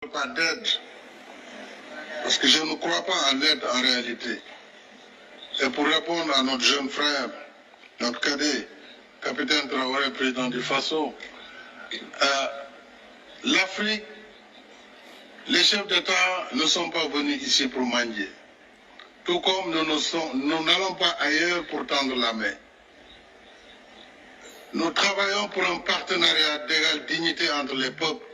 Pas d'aide, parce que je ne crois pas à l'aide en réalité. Et pour répondre à notre jeune frère, notre cadet, capitaine Traoré, président du Faso, l'Afrique, les chefs d'État ne sont pas venus ici pour mendier. Tout comme nous n'allons pas ailleurs pour tendre la main. Nous travaillons pour un partenariat d'égale dignité entre les peuples.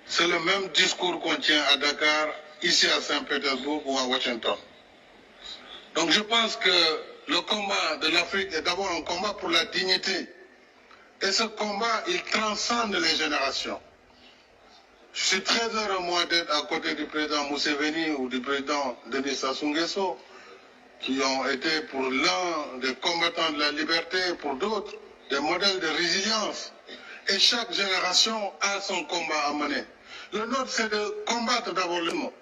C'est le même discours qu'on tient à Dakar, ici à Saint-Pétersbourg ou à Washington. Donc je pense que le combat de l'Afrique est d'abord un combat pour la dignité. Et ce combat, il transcende les générations. Je suis très heureux, moi, d'être à côté du président Museveni ou du président Denis Sassou Nguesso, qui ont été pour l'un des combattants de la liberté, pour d'autres, des modèles de résilience. Et chaque génération a son combat à mener. Le nôtre, c'est de combattre d'abord le monde,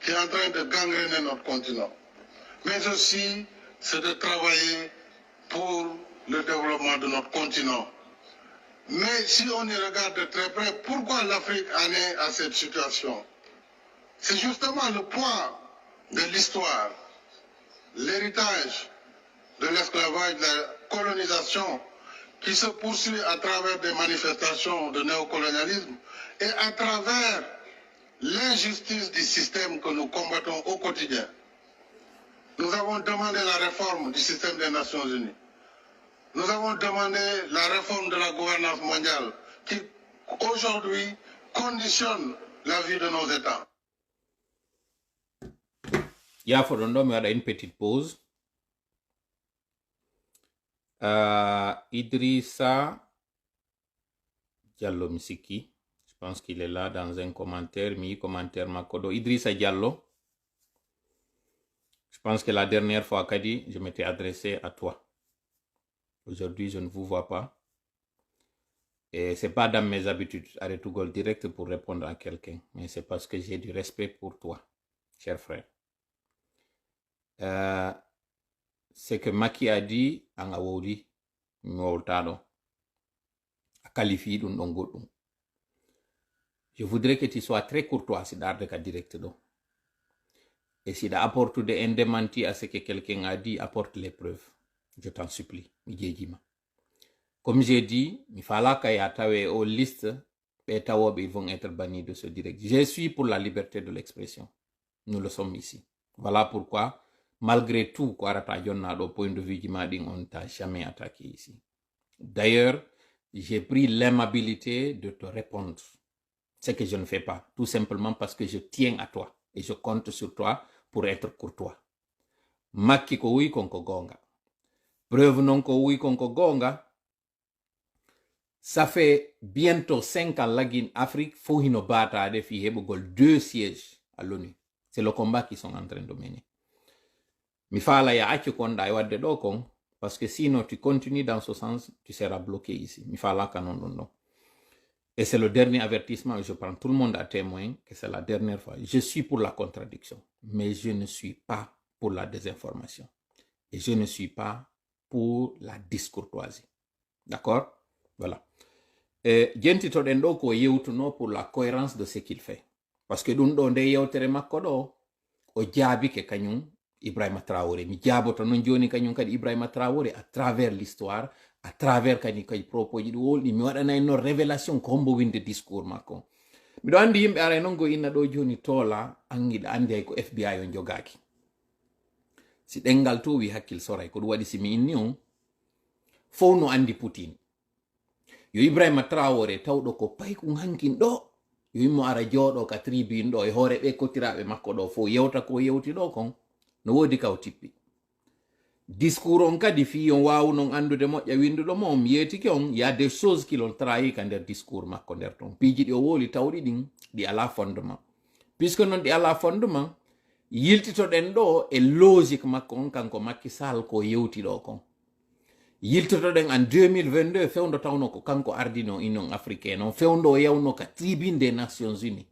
qui est en train de gangréner notre continent. Mais aussi, c'est de travailler pour le développement de notre continent. Mais si on y regarde de très près, pourquoi l'Afrique en est à cette situation? C'est justement le poids de l'histoire, l'héritage de l'esclavage, de la colonisation, qui se poursuit à travers des manifestations de néocolonialisme et à travers l'injustice du système que nous combattons au quotidien. Nous avons demandé la réforme du système des Nations Unies. Nous avons demandé la réforme de la gouvernance mondiale qui, aujourd'hui, conditionne la vie de nos États. Il faut une petite pause. Idrissa Diallo Misiki, je pense qu'il est là dans un commentaire, commentaire Makodo. Idrissa Diallo, je pense que la dernière fois, Kadi, je m'étais adressé à toi. Aujourd'hui, je ne vous vois pas. Et ce n'est pas dans mes habitudes, arrête tout goal direct pour répondre à quelqu'un. Mais c'est parce que j'ai du respect pour toi, cher frère. C'est que Maki a dit, en Awoudi, je voudrais que tu sois très courtois si d'arde direct. Et si tu apportes des démentis à ce que quelqu'un a dit, apporte les preuves. Je t'en supplie. Comme j'ai dit, il fallait qu'il y ait aux listes, ils vont être bannis de ce direct. Je suis pour la liberté de l'expression. Nous le sommes ici. Voilà pourquoi, malgré tout, au point de vue on ne t'a jamais attaqué ici. D'ailleurs, j'ai pris l'aimabilité de te répondre. Ce que je ne fais pas, tout simplement parce que je tiens à toi et je compte sur toi pour être courtois. Makki ko wi konko gonga. Preuve non ko wi konko gonga. Ça fait bientôt 5 ans lagin Afrique, faut hino bata de fi hebugol 2 sièges à l'ONU. C'est le combat qu'ils sont en train de mener. Mi fala ya accu konda e wadde do kon, parce que sinon tu continues dans ce sens, tu seras bloqué ici. Mi fala kanon non. Et c'est le dernier avertissement, je prends tout le monde à témoin que c'est la dernière fois. Je suis pour la contradiction, mais je ne suis pas pour la désinformation. Et je ne suis pas pour la discourtoisie. D'accord? Voilà. Genti to den do ko yewtuno pour la cohérence de ce qu'il fait. Parce que dun do nde yewtere makko do o jaabi ke kanyum Ibrahima Traoré mi jaaboto non joni kanyum kadi Ibrahima Traoré à travers l'histoire, à travers kadi kay propos ji woldi mi wadanay no révélation ko hombo winde discours makko. Mi do andi yimbe ara non go inna do joni tola angida andi ay ko FBI on jogaki. Si dengal to wi hakkil soray ko wadi simi inni on fo no andi Putin. Yo Ibrahima Traoré tawdo ko payku hankin do yo immo ara jodo ka tribune do e hore be kotirabe makko do fo yewta ko yewti do kon no wodi kaw tippi discours on kadi fi on wawu non andude moƴƴa windudo mom yeti ke on ya des choses qui l'ont trahi ka der discours makko der ton piji di o woli tawdi din di ala fondement puisque non di ala fondement yiltito den do e logique makko on kanko Macky Sall ko yewti do kon yiltotoɗen en 2022 fewndo tawno ko kanko ardino union africaine on fewndo yawno ka tribune des nations unies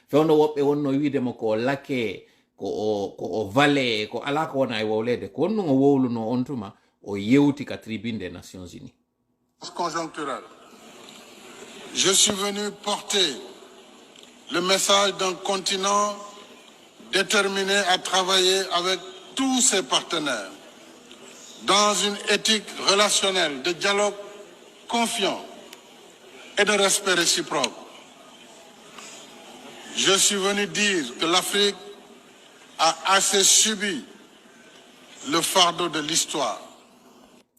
fewndo woɓɓe wonno widemo ko lakke ko o vale ko ala ko wona e wowlede ko wonno o wowluno on tuma o yewti ka tribune des nations unies. Conjoncturel. Je suis venu porter le message d'un continent déterminé à travailler avec tous ses partenaires dans une éthique relationnelle de dialogue confiant et de respect réciproque. Je suis venu dire que l'Afrique a assez subi le fardeau de l'histoire.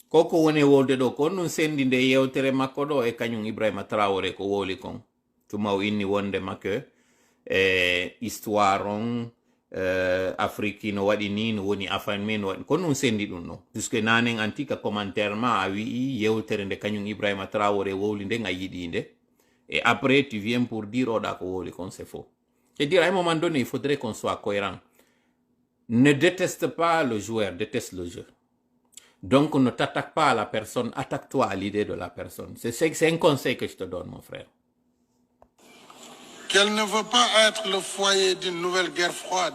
Koko woni wolde ɗo ko nun sendi nde yewtere makko ɗo e kañum Ibrahima Traoré ko woli kon tuma o inni wonde makko histoire on Afrique no waɗi ni no woni afan men waɗi ko nun sendi ɗum ɗo puisque nanen antika commentaire ma a wii yewtere nde kañum Ibrahima Traoré wowli nde a yiɗi nde et après tu viens pour dire oɗa ko woli kon c'est faux. Et dire à un moment donné il faudrait qu'on soit cohérent. Ne déteste pas le joueur, déteste le jeu. Donc, ne t'attaque pas à la personne, attaque-toi à l'idée de la personne. C'est un conseil que je te donne, mon frère. Qu'elle ne veut pas être le foyer d'une nouvelle guerre froide.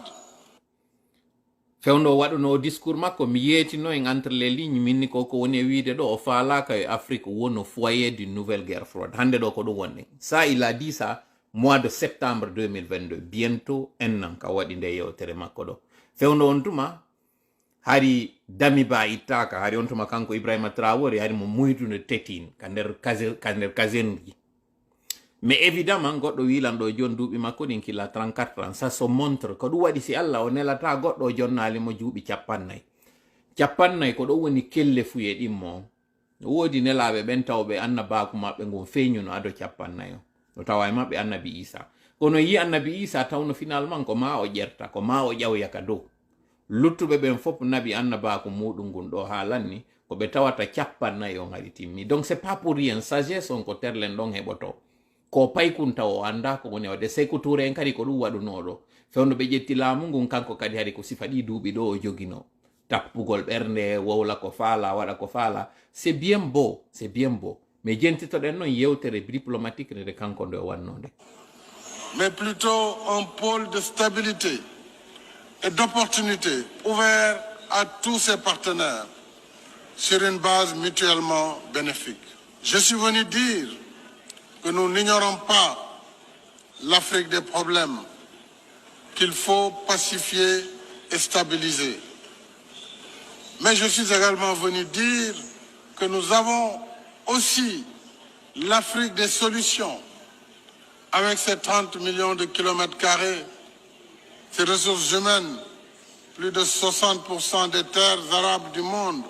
Fewndo waɗuno discours makko mi yeetino en entre les lignes minni ko woni wiide ɗo o faalaka e Afrique wono foyer d'une nouvelle guerre froide. Hande ɗo ko ɗum wonni. Ça, il a dit ça mois de septembre 2022. Bientôt un an ka waɗi nde yewtere makko ɗo. Fewndo on tuma hari dami ba ittaka hari on tuma kanko Ibrahima Traoré hari mo muytude tetin ka nder kasenji. Mais évidemment goɗɗo wilan ɗo joni duuɓi makko ɗin killa 34 ans ça se montre ko ɗum waɗi si Allah o nelata goɗɗo jonnali mo juuɓi 50 ko ɗo woni kelle fuye ɗimmo woodi nelaɓe ɓen tawɓe annabaku maɓɓe ngon feñuno ado 50 o tawa e maɓɓe annabi Isa kono yi annabi Isa tawno finalement ko ma o ƴerta ko ma o ƴawya ka dow luttuɓe ɓen fof nabi annabaku muɗum ngun ɗo haalanni ko ɓe tawata 50 on hari timmi. Donc c'est pas pour rien sagesse on ko terlen ɗon heɓoto ko paykunta o anda ko woni wade sey ko toure en kadi ko ɗum waɗunoɗo fewno ɓe ƴetti laamu ngun kanko kadi hari ko sifa ɗi duuɓi ɗo o jogino tappugol ɓernde wowla ko faala waɗa ko faala c'est bien beau mais jentitoɗen noon yewtere diplomatique nde kanko nde o wannode mais plutôt un pôle de stabilité et d'opportunité ouvert à tous ses partenaires sur une base mutuellement bénéfique. Je suis venu dire que nous n'ignorons pas l'Afrique des problèmes qu'il faut pacifier et stabiliser. Mais je suis également venu dire que nous avons aussi l'Afrique des solutions avec ses 30 millions de kilomètres carrés, ses ressources humaines, plus de 60% des terres arables du monde,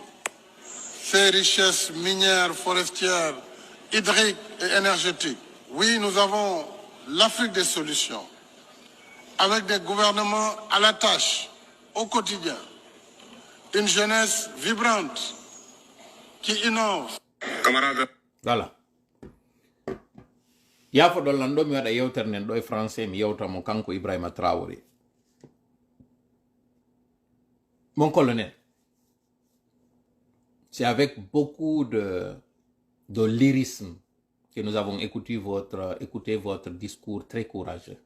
ses richesses minières, forestières, hydriques et énergétiques. Oui, nous avons l'Afrique des solutions, avec des gouvernements à la tâche, au quotidien, une jeunesse vibrante qui innove. Camarade. Voilà. Yafo ɗo lanɗo mi waɗa yewtere nden ɗo e français mi yewtamo kanko Ibrahima Traoré. Mon colonel, c'est avec beaucoup de lyrisme que nous avons écouté votre discours très courageux.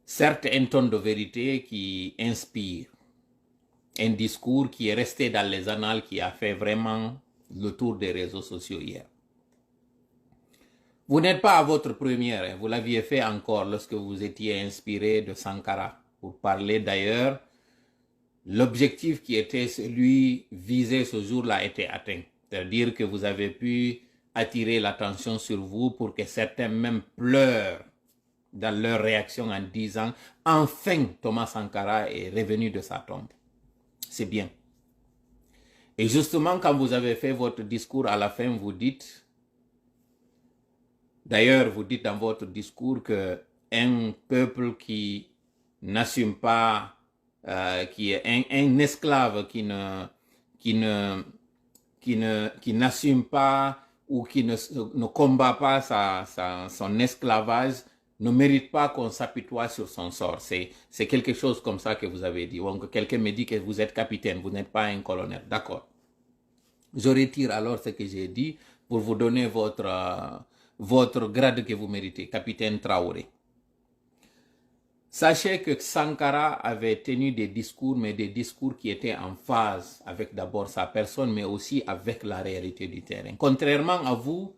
Certes, un ton de vérité qui inspire, un discours qui est resté dans les annales, qui a fait vraiment le tour des réseaux sociaux hier. Vous n'êtes pas à votre première, vous l'aviez fait encore lorsque vous étiez inspiré de Sankara, pour parler d'ailleurs. L'objectif qui était celui visé ce jour-là a été atteint. C'est-à-dire que vous avez pu attirer l'attention sur vous pour que certains même pleurent dans leur réaction en disant « Enfin, Thomas Sankara est revenu de sa tombe ». C'est bien. Et justement, quand vous avez fait votre discours à la fin, vous dites, d'ailleurs, vous dites dans votre discours qu'un peuple qui n'assume pas qui est un esclave qui n'assume pas ou qui ne combat pas son esclavage ne mérite pas qu'on s'apitoie sur son sort. C'est quelque chose comme ça que vous avez dit. Donc quelqu'un me dit que vous êtes capitaine, vous n'êtes pas un colonel. D'accord. Je retire alors ce que j'ai dit pour vous donner votre grade que vous méritez, capitaine Traoré. Sachez que Sankara avait tenu des discours, mais des discours qui étaient en phase avec d'abord sa personne, mais aussi avec la réalité du terrain. Contrairement à vous,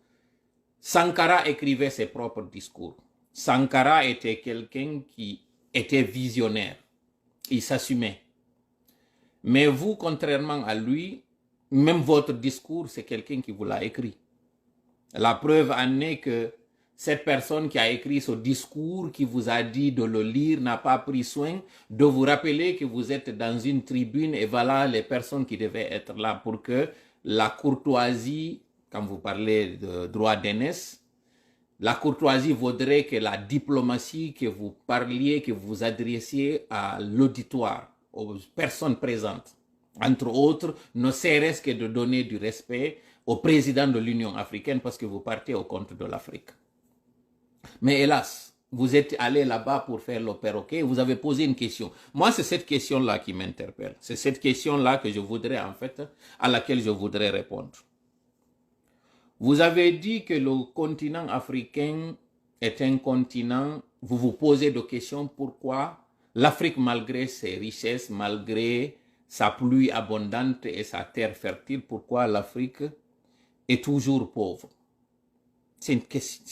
Sankara écrivait ses propres discours. Sankara était quelqu'un qui était visionnaire. Il s'assumait. Mais vous, contrairement à lui, même votre discours, c'est quelqu'un qui vous l'a écrit. La preuve en est que cette personne qui a écrit ce discours, qui vous a dit de le lire, n'a pas pris soin de vous rappeler que vous êtes dans une tribune et voilà les personnes qui devaient être là pour que la courtoisie, quand vous parlez de droit d'aînesse, la courtoisie vaudrait que la diplomatie, que vous parliez, que vous adressiez à l'auditoire, aux personnes présentes. Entre autres, ne serait-ce que de donner du respect au président de l'Union africaine parce que vous partez au compte de l'Afrique. Mais hélas, vous êtes allé là-bas pour faire le perroquet, vous avez posé une question. Moi, c'est cette question-là qui m'interpelle. C'est cette question-là que je voudrais, en fait, à laquelle je voudrais répondre. Vous avez dit que le continent africain est un continent, vous vous posez des questions pourquoi l'Afrique, malgré ses richesses, malgré sa pluie abondante et sa terre fertile, pourquoi l'Afrique est toujours pauvre? C'est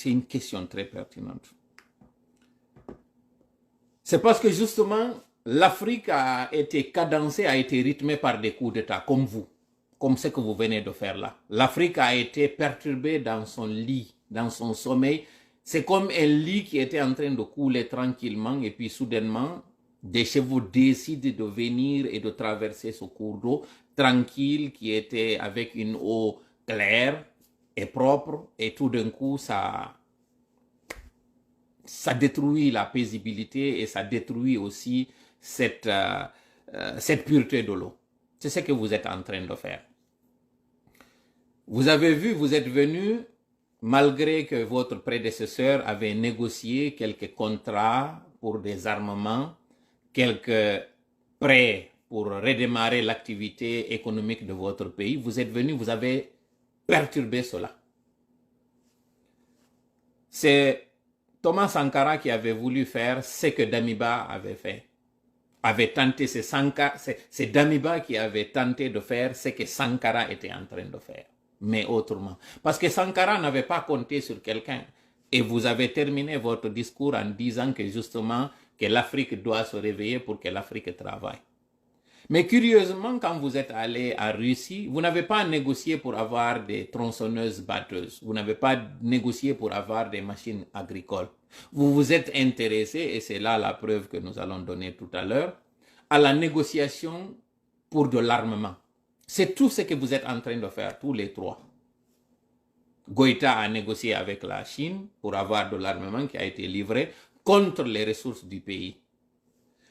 une question très pertinente. C'est parce que justement, l'Afrique a été cadencée, a été rythmée par des coups d'État, comme vous, comme ce que vous venez de faire là. L'Afrique a été perturbée dans son lit, dans son sommeil. C'est comme un lit qui était en train de couler tranquillement et puis soudainement, des chevaux décident de venir et de traverser ce cours d'eau tranquille qui était avec une eau claire et propre et tout d'un coup, ça détruit la paisibilité et ça détruit aussi cette pureté de l'eau. C'est ce que vous êtes en train de faire. Vous avez vu, vous êtes venu, malgré que votre prédécesseur avait négocié quelques contrats pour des armements, quelques prêts pour redémarrer l'activité économique de votre pays, vous êtes venu, vous avez perturbé cela. C'est Thomas Sankara qui avait voulu faire ce que Damiba avait fait. C'est Damiba qui avait tenté de faire ce que Sankara était en train de faire, mais autrement. Parce que Sankara n'avait pas compté sur quelqu'un. Et vous avez terminé votre discours en disant que justement, que l'Afrique doit se réveiller pour que l'Afrique travaille. Mais curieusement, quand vous êtes allé en Russie, vous n'avez pas négocié pour avoir des tronçonneuses batteuses. Vous n'avez pas négocié pour avoir des machines agricoles. Vous vous êtes intéressé, et c'est là la preuve que nous allons donner tout à l'heure, à la négociation pour de l'armement. C'est tout ce que vous êtes en train de faire, tous les trois. Goïta a négocié avec la Chine pour avoir de l'armement qui a été livré contre les ressources du pays.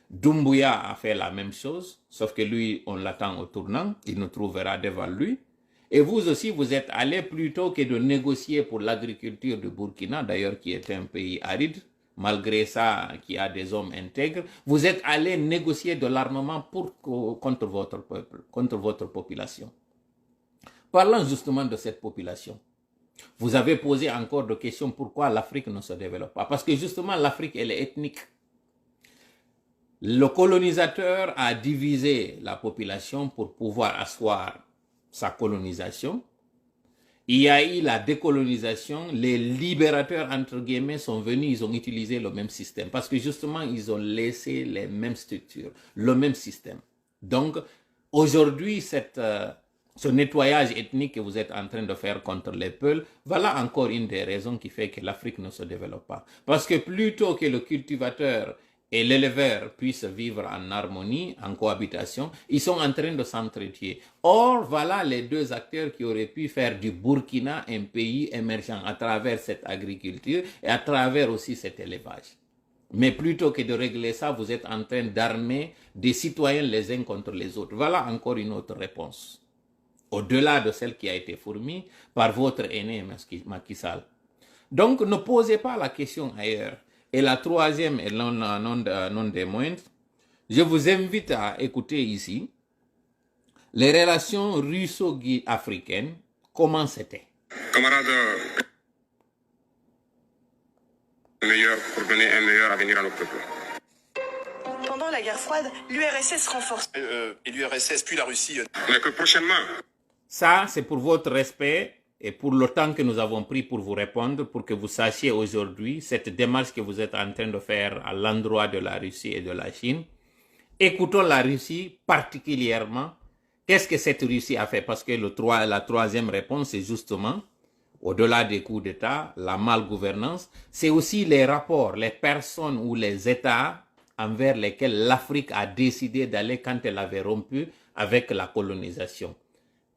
Doumbouya a fait la même chose, sauf que lui, on l'attend au tournant, il nous trouvera devant lui. Et vous aussi, vous êtes allé plutôt que de négocier pour l'agriculture du Burkina, d'ailleurs qui est un pays aride, malgré ça, qui a des hommes intègres, vous êtes allé négocier de l'armement contre votre peuple, contre votre population. Parlons justement de cette population. Vous avez posé encore des questions pourquoi l'Afrique ne se développe pas. Parce que justement, l'Afrique, elle est ethnique. Le colonisateur a divisé la population pour pouvoir asseoir sa colonisation. Il y a eu la décolonisation. Les libérateurs, entre guillemets, sont venus, ils ont utilisé le même système. Parce que justement, ils ont laissé les mêmes structures, le même système. Donc, aujourd'hui, ce nettoyage ethnique que vous êtes en train de faire contre les peuples, voilà encore une des raisons qui fait que l'Afrique ne se développe pas. Parce que plutôt que le cultivateur et l'éleveur puissent vivre en harmonie, en cohabitation, ils sont en train de s'entretuer. Or, voilà les deux acteurs qui auraient pu faire du Burkina un pays émergent à travers cette agriculture et à travers aussi cet élevage. Mais plutôt que de régler ça, vous êtes en train d'armer des citoyens les uns contre les autres. Voilà encore une autre réponse. Au-delà de celle qui a été fournie par votre aîné Macky Sall. Donc, ne posez pas la question ailleurs. Et la troisième, et non des moindres, je vous invite à écouter ici les relations russo-africaines, comment c'était. Camarades, meilleur pour donner un meilleur avenir à nos peuples. Pendant la guerre froide, l'URSS renforce. Et l'URSS puis la Russie. Mais que prochainement. Ça, c'est pour votre respect et pour le temps que nous avons pris pour vous répondre, pour que vous sachiez aujourd'hui cette démarche que vous êtes en train de faire à l'endroit de la Russie et de la Chine. Écoutons la Russie particulièrement. Qu'est-ce que cette Russie a fait? Parce que la troisième réponse, c'est justement, au-delà des coups d'État, la malgouvernance, c'est aussi les rapports, les personnes ou les États envers lesquels l'Afrique a décidé d'aller quand elle avait rompu avec la colonisation.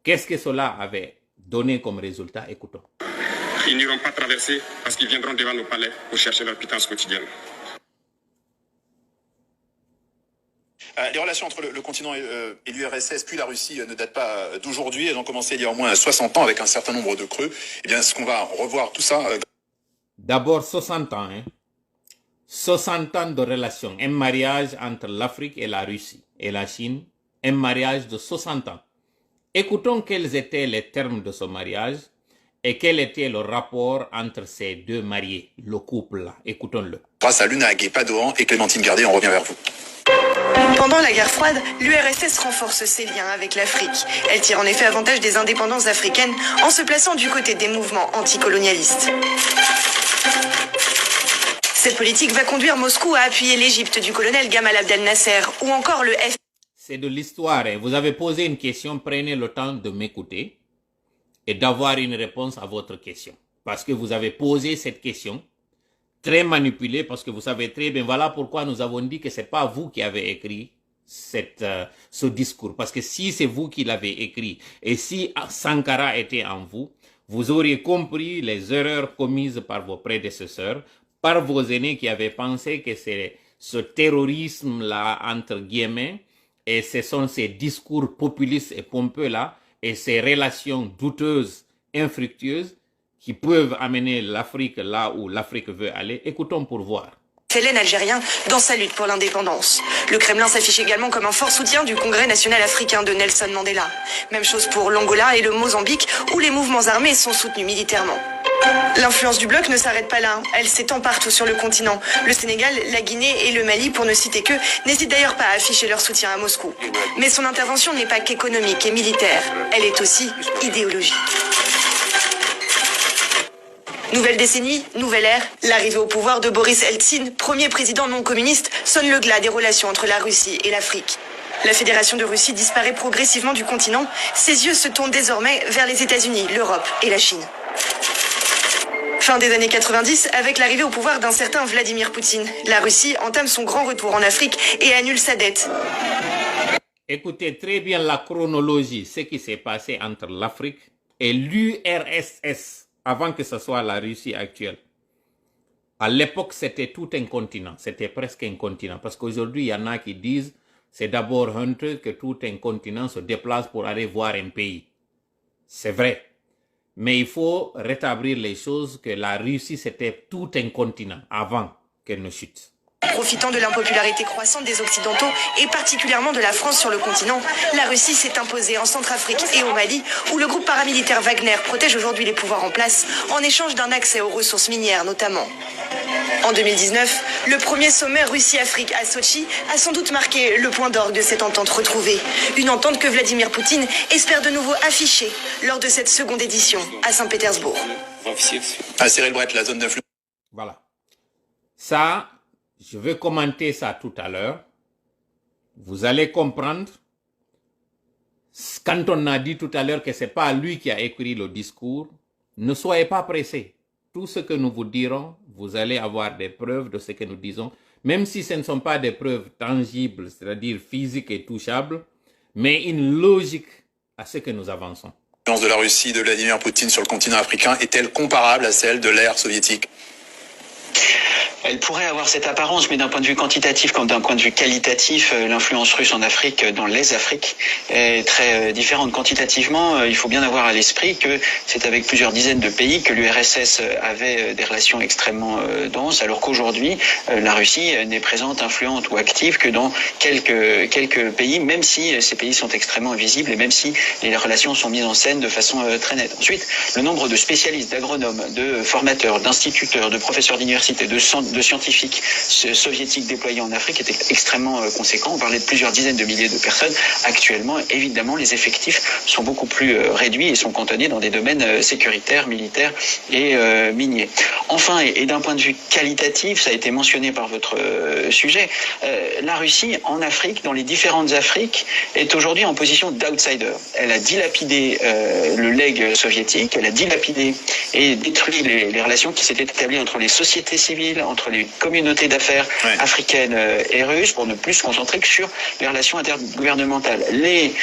Qu'est-ce que cela avait donné comme résultat? Écoutons. Ils n'iront pas traverser parce qu'ils viendront devant nos palais pour chercher leur pitance quotidienne. Les relations entre le continent et l'URSS, puis la Russie, ne datent pas d'aujourd'hui. Elles ont commencé il y a au moins 60 ans avec un certain nombre de creux. Eh bien, est-ce qu'on va revoir tout ça D'abord, 60 ans. 60 ans de relations. Un mariage entre l'Afrique et la Russie et la Chine. Un mariage de 60 ans. Écoutons quels étaient les termes de ce mariage et quel était le rapport entre ces deux mariés, le couple-là. Écoutons-le. Grâce à Luna Aguet-Padoan et Clémentine Gardet, on revient vers vous. Pendant la guerre froide, l'URSS renforce ses liens avec l'Afrique. Elle tire en effet avantage des indépendances africaines en se plaçant du côté des mouvements anticolonialistes. Cette politique va conduire Moscou à appuyer l'Égypte du colonel Gamal Abdel Nasser ou encore le F. C'est de l'histoire. Vous avez posé une question, prenez le temps de m'écouter et d'avoir une réponse à votre question. Parce que vous avez posé cette question, très manipulée, parce que vous savez très bien, voilà pourquoi nous avons dit que ce n'est pas vous qui avez écrit ce discours. Parce que si c'est vous qui l'avez écrit, et si Sankara était en vous, vous auriez compris les erreurs commises par vos prédécesseurs, par vos aînés qui avaient pensé que c'est ce terrorisme-là, entre guillemets, et ce sont ces discours populistes et pompeux-là, et ces relations douteuses, infructueuses, qui peuvent amener l'Afrique là où l'Afrique veut aller. Écoutons pour voir. FLN algérien dans sa lutte pour l'indépendance. Le Kremlin s'affiche également comme un fort soutien du Congrès national africain de Nelson Mandela. Même chose pour l'Angola et le Mozambique, où les mouvements armés sont soutenus militairement. L'influence du bloc ne s'arrête pas là, elle s'étend partout sur le continent. Le Sénégal, la Guinée et le Mali, pour ne citer que, n'hésitent d'ailleurs pas à afficher leur soutien à Moscou. Mais son intervention n'est pas qu'économique et militaire, elle est aussi idéologique. Nouvelle décennie, nouvelle ère, l'arrivée au pouvoir de Boris Eltsine, premier président non communiste, sonne le glas des relations entre la Russie et l'Afrique. La Fédération de Russie disparaît progressivement du continent, ses yeux se tournent désormais vers les États-Unis, l'Europe et la Chine. Fin des années 90, avec l'arrivée au pouvoir d'un certain Vladimir Poutine, la Russie entame son grand retour en Afrique et annule sa dette. Écoutez très bien la chronologie, ce qui s'est passé entre l'Afrique et l'URSS, avant que ce soit la Russie actuelle. À l'époque, c'était tout un continent, c'était presque un continent, parce qu'aujourd'hui, il y en a qui disent c'est d'abord honteux que tout un continent se déplace pour aller voir un pays. C'est vrai. Mais il faut rétablir les choses que la Russie, c'était tout un continent avant qu'elle ne chute. Profitant de l'impopularité croissante des Occidentaux et particulièrement de la France sur le continent, la Russie s'est imposée en Centrafrique et au Mali, où le groupe paramilitaire Wagner protège aujourd'hui les pouvoirs en place en échange d'un accès aux ressources minières notamment. En 2019, le premier sommet Russie-Afrique à Sochi a sans doute marqué le point d'orgue de cette entente retrouvée. Une entente que Vladimir Poutine espère de nouveau afficher lors de cette seconde édition à Saint-Pétersbourg. Cyril Brett, la zone d'influence. Voilà. Ça, je vais commenter ça tout à l'heure. Vous allez comprendre. Quand on a dit tout à l'heure que ce n'est pas lui qui a écrit le discours, ne soyez pas pressés. Tout ce que nous vous dirons, vous allez avoir des preuves de ce que nous disons, même si ce ne sont pas des preuves tangibles, c'est-à-dire physiques et touchables, mais une logique à ce que nous avançons. L'influence de la Russie de Vladimir Poutine sur le continent africain est-elle comparable à celle de l'ère soviétique ? Elle pourrait avoir cette apparence, mais d'un point de vue quantitatif comme d'un point de vue qualitatif, l'influence russe en Afrique, dans les Afriques, est très différente. Quantitativement, il faut bien avoir à l'esprit que c'est avec plusieurs dizaines de pays que l'URSS avait des relations extrêmement denses, alors qu'aujourd'hui, la Russie n'est présente, influente ou active que dans quelques pays, même si ces pays sont extrêmement invisibles et même si les relations sont mises en scène de façon très nette. Ensuite, le nombre de spécialistes, d'agronomes, de formateurs, d'instituteurs, de professeurs d'université, de de scientifiques soviétiques déployés en Afrique était extrêmement conséquent. On parlait de plusieurs dizaines de milliers de personnes. Actuellement, évidemment, les effectifs sont beaucoup plus réduits et sont cantonnés dans des domaines sécuritaires, militaires et miniers. Enfin, et d'un point de vue qualitatif, ça a été mentionné par votre sujet, la Russie en Afrique, dans les différentes Afriques, est aujourd'hui en position d'outsider. Elle a dilapidé le legs soviétique, elle a dilapidé et détruit les relations qui s'étaient établies entre les sociétés civiles, entre les communautés d'affaires africaines et russes, pour ne plus se concentrer que sur les relations intergouvernementales. Les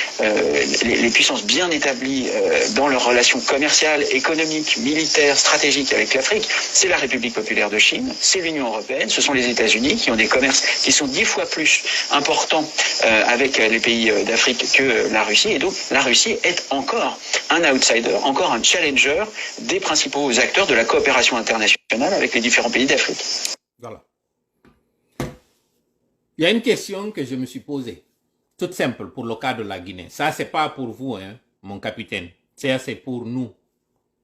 puissances bien établies dans leurs relations commerciales, économiques, militaires, stratégiques avec l'Afrique, c'est la République populaire de Chine, c'est l'Union européenne, ce sont les États-Unis qui ont des commerces qui sont 10 fois plus importants avec les pays d'Afrique que la Russie. Et donc la Russie est encore un outsider, encore un challenger des principaux acteurs de la coopération internationale avec les différents pays d'Afrique. Voilà. Il y a une question que je me suis posée, toute simple pour le cas de la Guinée. Ça, c'est pas pour vous, hein, mon capitaine. Ça, c'est pour nous,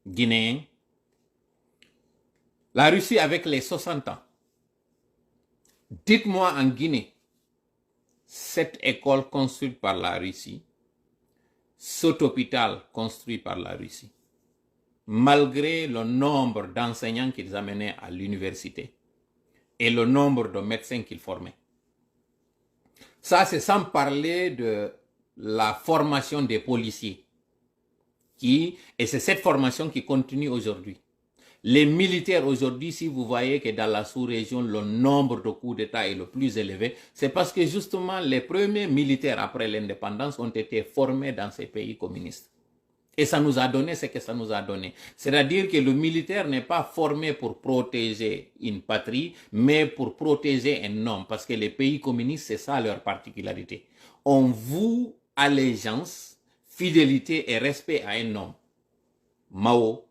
Guinéens. La Russie avec les 60 ans. Dites-moi en Guinée, cette école construite par la Russie, cet hôpital construit par la Russie, malgré le nombre d'enseignants qu'ils amenaient à l'université et le nombre de médecins qu'ils formaient. Ça, c'est sans parler de la formation des policiers. Et c'est cette formation qui continue aujourd'hui. Les militaires aujourd'hui, si vous voyez que dans la sous-région, le nombre de coups d'État est le plus élevé, c'est parce que justement les premiers militaires après l'indépendance ont été formés dans ces pays communistes. Et ça nous a donné ce que ça nous a donné. C'est-à-dire que le militaire n'est pas formé pour protéger une patrie, mais pour protéger un homme. Parce que les pays communistes, c'est ça leur particularité. On voue allégeance, fidélité et respect à un homme. Mao,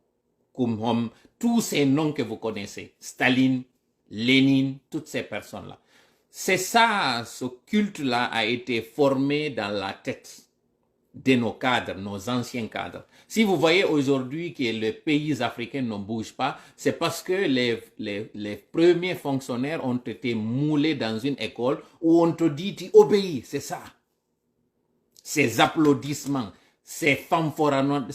Kum Hom, tous ces noms que vous connaissez, Staline, Lénine, toutes ces personnes-là. C'est ça, ce culte-là a été formé dans la tête de nos cadres, nos anciens cadres. Si vous voyez aujourd'hui que les pays africains ne bougent pas, c'est parce que les premiers fonctionnaires ont été moulés dans une école où on te dit, tu obéis, c'est ça. Ces applaudissements, ces fanfaronnades,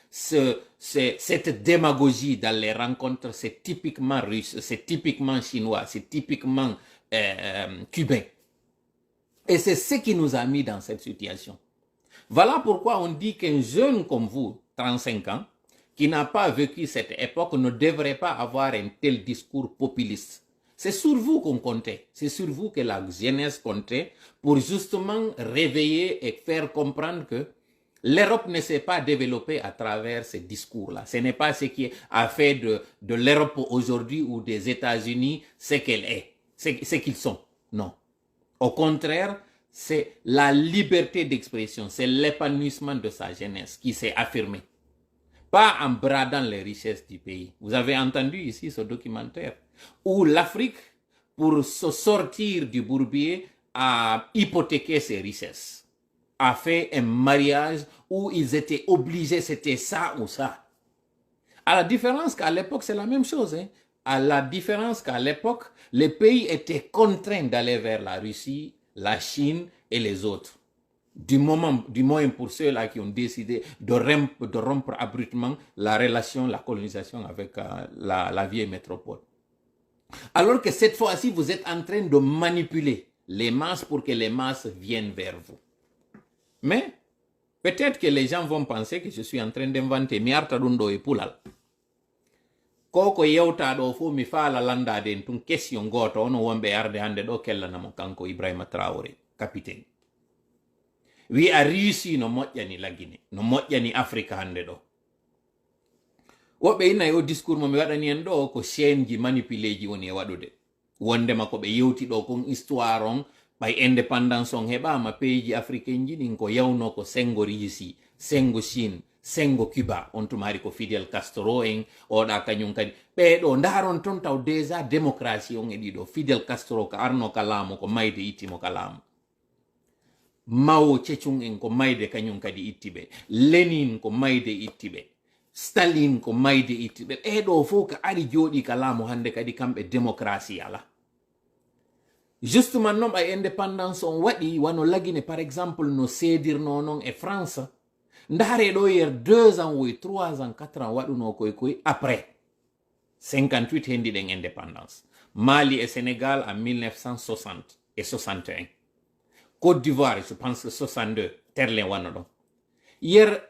cette démagogie dans les rencontres, c'est typiquement russe, c'est typiquement chinois, c'est typiquement cubain. Et c'est ce qui nous a mis dans cette situation. Voilà pourquoi on dit qu'un jeune comme vous, 35 ans, qui n'a pas vécu cette époque, ne devrait pas avoir un tel discours populiste. C'est sur vous qu'on comptait, c'est sur vous que la jeunesse comptait pour justement réveiller et faire comprendre que l'Europe ne s'est pas développée à travers ces discours-là. Ce n'est pas ce qui a fait de l'Europe aujourd'hui ou des États-Unis ce qu'elle est, ce qu'ils sont. Non. Au contraire, c'est la liberté d'expression, c'est l'épanouissement de sa jeunesse qui s'est affirmé. Pas en bradant les richesses du pays. Vous avez entendu ici ce documentaire où l'Afrique, pour se sortir du bourbier, a hypothéqué ses richesses, a fait un mariage où ils étaient obligés, c'était ça ou ça. À la différence qu'à l'époque, c'est la même chose. Hein. À la différence qu'à l'époque, les pays étaient contraints d'aller vers la Russie, la Chine et les autres. Du moins pour ceux-là qui ont décidé de rompre abruptement la relation, la colonisation avec la vieille métropole. Alors que cette fois-ci, vous êtes en train de manipuler les masses pour que les masses viennent vers vous. Mais peut-être que les gens vont penser que je suis en train d'inventer mi arta ɗum ɗo e pulal. Koko yewtaɗo fo mi faala landade en tun question goto ono wonɓe arde hande ɗo kellanamo kanko Ibrahima Traoré capitaine. Wi a réussi no moƴƴani la Guinée, no moƴƴani Afrique hande ɗo. Woɓɓe inna yo discours mo mi waɗani en ɗo ko chaîne ji manipulé ji woni e waɗude. Wondema ko ɓe yewti ɗo kon histoire on ɓay indépendance on heɓama pays africain ji ɗin ko yawno ko Senghor yisi, Senghor Chine, Senghor Cuba, on tumari ko Fidel Castro en, oɗa kañum kadi. Ɓeɗo ndaron ton taw déjà démocratie on e ɗiɗo. Fidel Castro ko arno ka laamu ko mayde ittimo ka laamu. Mao Tse-tung en ko mayde kañum kadi ittiɓe. Lénine ko mayde ittiɓe. Stalin ko mayde ittiɓe ɓeɗo fof ko ari jooɗi ka laamu hande kadi kamɓe démocratie ala justement noon ay indépendance on waɗi wano lagine par exemple no seedirno noon e France ndaare ɗo yer 2 ans woy 3 ans 4 ans waɗuno koy après 58 hendiɗen indépendance Mali et Sénégal en 1960 et 61 Côte d'Ivoire je pense que 62 terlen wanno ɗon yer